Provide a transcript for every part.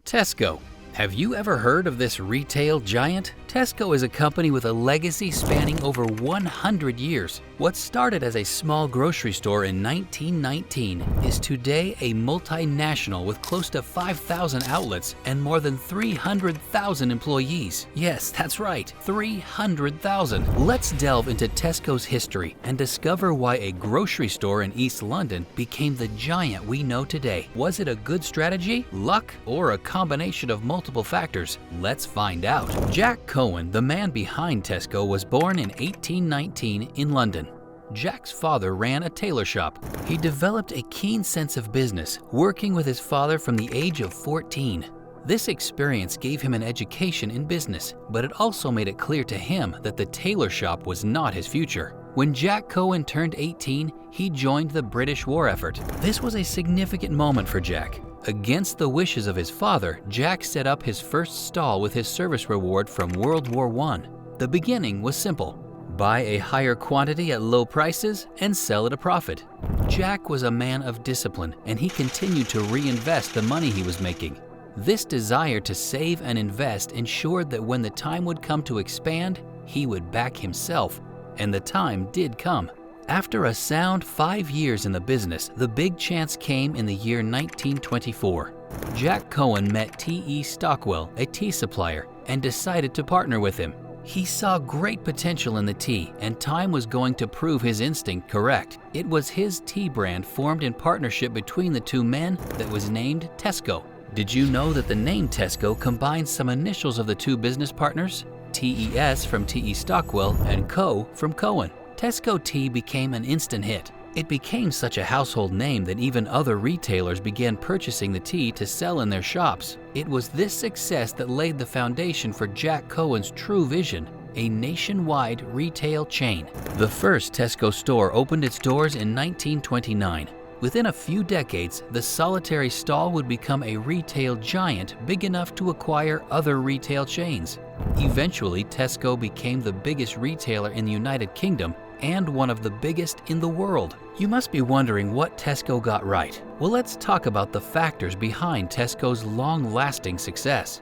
Tesco. Have you ever heard of this retail giant? Tesco is a company with a legacy spanning over 100 years. What started as a small grocery store in 1919 is today a multinational with close to 5,000 outlets and more than 300,000 employees. Yes, that's right, 300,000. Let's delve into Tesco's history and discover why a grocery store in East London became the giant we know today. Was it a good strategy, luck, or a combination of multiple factors? Let's find out. Jack Cohen, the man behind Tesco, was born in 1819 in London. Jack's father ran a tailor shop. He developed a keen sense of business, working with his father from the age of 14. This experience gave him an education in business, but it also made it clear to him that the tailor shop was not his future. When Jack Cohen turned 18, he joined the British war effort. This was a significant moment for Jack. Against the wishes of his father, Jack set up his first stall with his service reward from World War I. The beginning was simple: buy a higher quantity at low prices and sell at a profit. Jack was a man of discipline, and he continued to reinvest the money he was making. This desire to save and invest ensured that when the time would come to expand, he would back himself, and the time did come. After a sound 5 years in the business, the big chance came in the year 1924. Jack Cohen met T.E. Stockwell, a tea supplier, and decided to partner with him. He saw great potential in the tea, and time was going to prove his instinct correct. It was his tea brand formed in partnership between the two men that was named Tesco. Did you know that the name Tesco combines some initials of the two business partners? TES from T.E. Stockwell and Co from Cohen. Tesco tea became an instant hit. It became such a household name that even other retailers began purchasing the tea to sell in their shops. It was this success that laid the foundation for Jack Cohen's true vision: a nationwide retail chain. The first Tesco store opened its doors in 1929. Within a few decades, the solitary stall would become a retail giant big enough to acquire other retail chains. Eventually, Tesco became the biggest retailer in the United Kingdom and one of the biggest in the world. You must be wondering what Tesco got right. Well, let's talk about the factors behind Tesco's long-lasting success.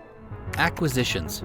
Acquisitions.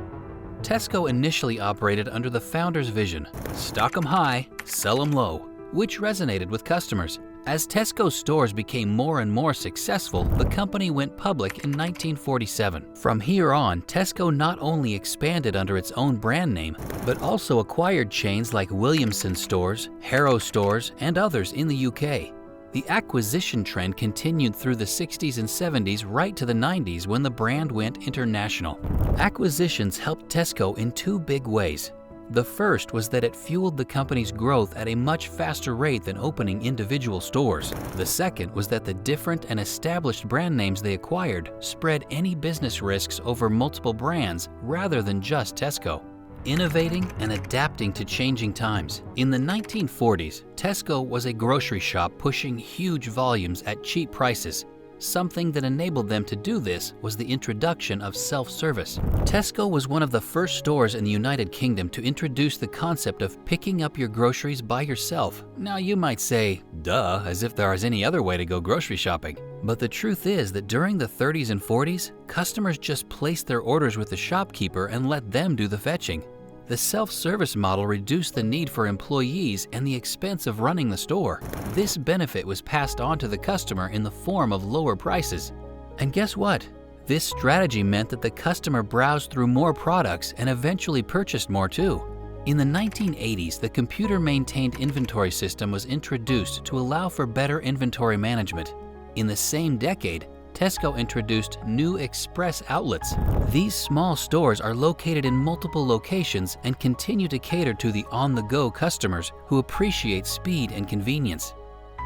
Tesco initially operated under the founder's vision: stock 'em high, sell 'em low, which resonated with customers. As Tesco's stores became more and more successful, the company went public in 1947. From here on, Tesco not only expanded under its own brand name, but also acquired chains like Williamson Stores, Harrow Stores, and others in the UK. The acquisition trend continued through the 60s and 70s right to the 90s when the brand went international. Acquisitions helped Tesco in two big ways. The first was that it fueled the company's growth at a much faster rate than opening individual stores. The second was that the different and established brand names they acquired spread any business risks over multiple brands rather than just Tesco. Innovating and adapting to changing times. In the 1940s, Tesco was a grocery shop pushing huge volumes at cheap prices. Something that enabled them to do this was the introduction of self-service. Tesco was one of the first stores in the United Kingdom to introduce the concept of picking up your groceries by yourself. Now you might say, duh, as if there is any other way to go grocery shopping. But the truth is that during the 30s and 40s, customers just placed their orders with the shopkeeper and let them do the fetching. The self-service model reduced the need for employees and the expense of running the store. This benefit was passed on to the customer in the form of lower prices. And guess what? This strategy meant that the customer browsed through more products and eventually purchased more too. In the 1980s, the computer-maintained inventory system was introduced to allow for better inventory management. In the same decade, Tesco introduced new express outlets. These small stores are located in multiple locations and continue to cater to the on-the-go customers who appreciate speed and convenience.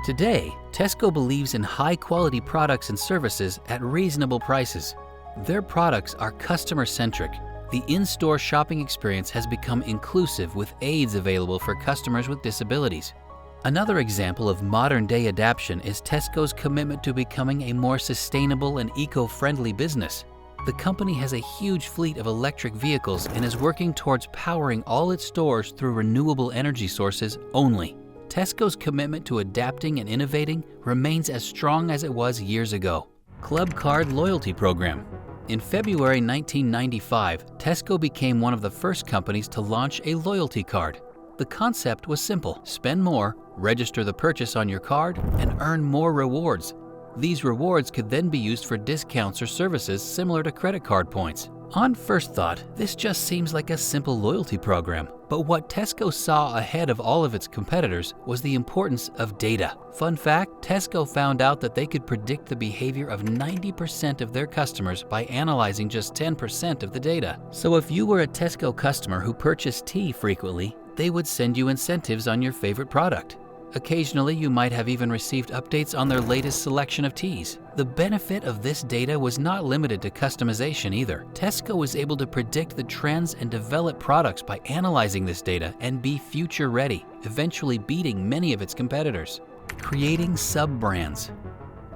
Today, Tesco believes in high-quality products and services at reasonable prices. Their products are customer-centric. The in-store shopping experience has become inclusive with aids available for customers with disabilities. Another example of modern-day adaptation is Tesco's commitment to becoming a more sustainable and eco-friendly business. The company has a huge fleet of electric vehicles and is working towards powering all its stores through renewable energy sources only. Tesco's commitment to adapting and innovating remains as strong as it was years ago. Clubcard Loyalty Program. In February 1995, Tesco became one of the first companies to launch a loyalty card. The concept was simple: spend more, register the purchase on your card, and earn more rewards. These rewards could then be used for discounts or services similar to credit card points. On first thought, this just seems like a simple loyalty program, but what Tesco saw ahead of all of its competitors was the importance of data. Fun fact, Tesco found out that they could predict the behavior of 90% of their customers by analyzing just 10% of the data. So if you were a Tesco customer who purchased tea frequently, they would send you incentives on your favorite product. Occasionally, you might have even received updates on their latest selection of teas. The benefit of this data was not limited to customization either. Tesco was able to predict the trends and develop products by analyzing this data and be future ready, eventually beating many of its competitors. Creating sub-brands.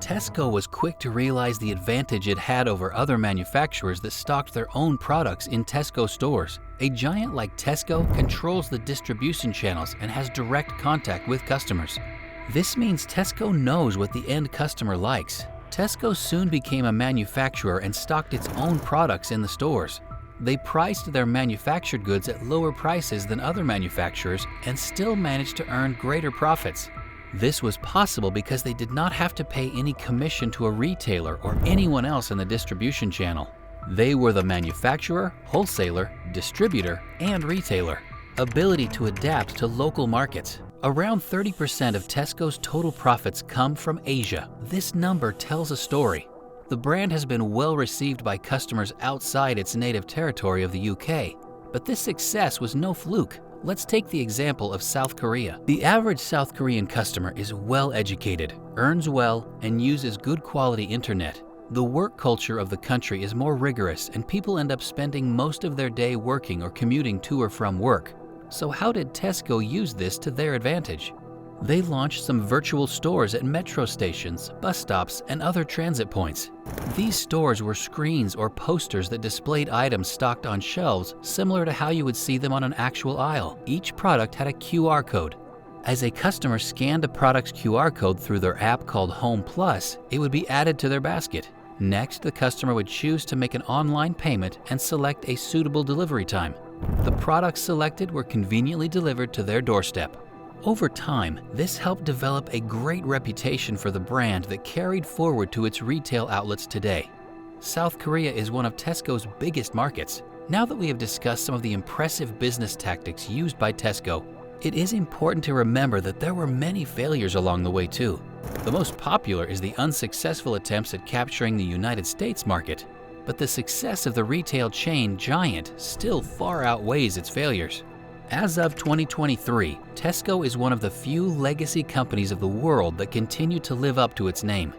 Tesco was quick to realize the advantage it had over other manufacturers that stocked their own products in Tesco stores. A giant like Tesco controls the distribution channels and has direct contact with customers. This means Tesco knows what the end customer likes. Tesco soon became a manufacturer and stocked its own products in the stores. They priced their manufactured goods at lower prices than other manufacturers and still managed to earn greater profits. This was possible because they did not have to pay any commission to a retailer or anyone else in the distribution channel. They were the manufacturer, wholesaler, distributor, and retailer. Ability to adapt to local markets. Around 30% of Tesco's total profits come from Asia. This number tells a story. The brand has been well received by customers outside its native territory of the UK, but this success was no fluke. Let's take the example of South Korea. The average South Korean customer is well educated, earns well, and uses good quality internet. The work culture of the country is more rigorous, and people end up spending most of their day working or commuting to or from work. So how did Tesco use this to their advantage? They launched some virtual stores at metro stations, bus stops, and other transit points. These stores were screens or posters that displayed items stocked on shelves similar to how you would see them on an actual aisle. Each product had a QR code. As a customer scanned a product's QR code through their app called Home Plus, it would be added to their basket. Next, the customer would choose to make an online payment and select a suitable delivery time. The products selected were conveniently delivered to their doorstep. Over time, this helped develop a great reputation for the brand that carried forward to its retail outlets today. South Korea is one of Tesco's biggest markets. Now that we have discussed some of the impressive business tactics used by Tesco, it is important to remember that there were many failures along the way too. The most popular is the unsuccessful attempts at capturing the United States market, but the success of the retail chain giant still far outweighs its failures. As of 2023, Tesco is one of the few legacy companies of the world that continue to live up to its name.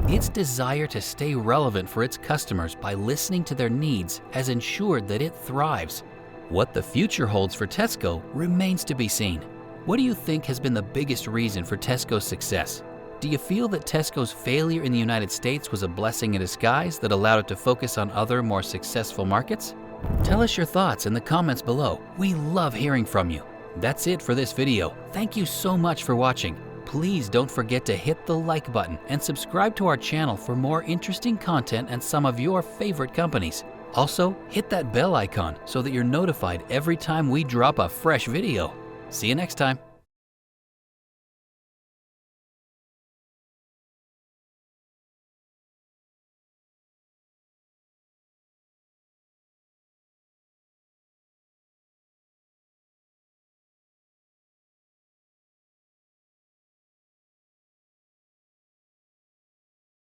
Its desire to stay relevant for its customers by listening to their needs has ensured that it thrives. What the future holds for Tesco remains to be seen. What do you think has been the biggest reason for Tesco's success? Do you feel that Tesco's failure in the United States was a blessing in disguise that allowed it to focus on other, more successful markets? Tell us your thoughts in the comments below. We love hearing from you. That's it for this video. Thank you so much for watching. Please don't forget to hit the like button and subscribe to our channel for more interesting content and some of your favorite companies. Also, hit that bell icon so that you're notified every time we drop a fresh video. See you next time.